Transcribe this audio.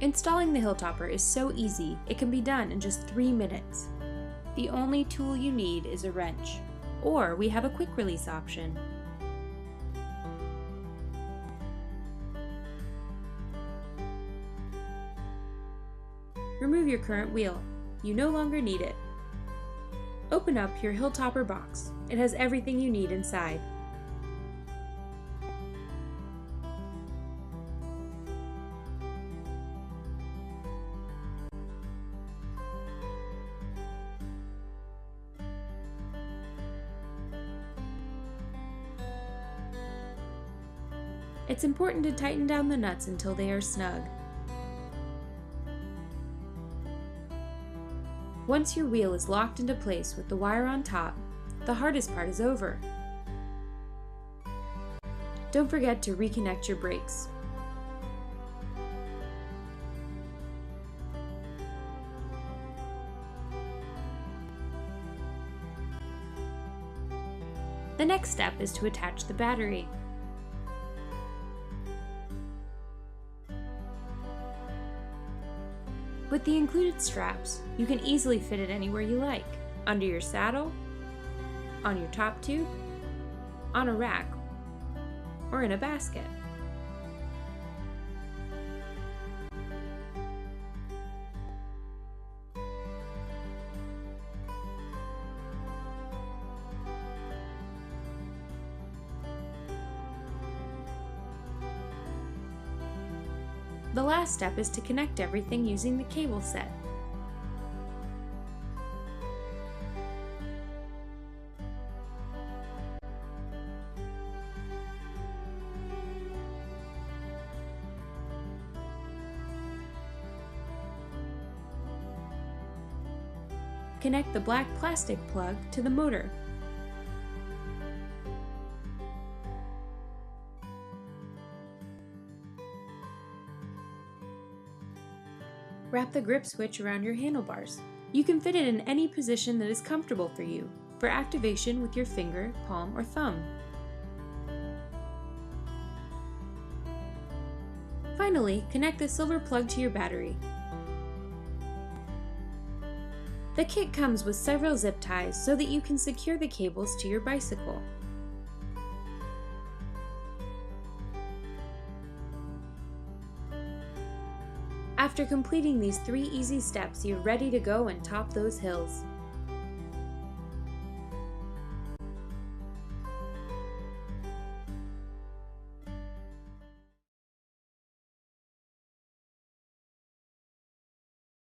Installing the Hilltopper is so easy, it can be done in just 3 minutes. The only tool you need is a wrench, or we have a quick release option. Remove your current wheel. You no longer need it. Open up your Hilltopper box. It has everything you need inside. It's important to tighten down the nuts until they are snug. Once your wheel is locked into place with the wire on top, the hardest part is over. Don't forget to reconnect your brakes. The next step is to attach the battery. With the included straps, you can easily fit it anywhere you like, under your saddle, on your top tube, on a rack, or in a basket. The last step is to connect everything using the cable set. Connect the black plastic plug to the motor. Wrap the grip switch around your handlebars. You can fit it in any position that is comfortable for you, for activation with your finger, palm, or thumb. Finally, connect the silver plug to your battery. The kit comes with several zip ties so that you can secure the cables to your bicycle. After completing these 3 easy steps, you're ready to go and top those hills.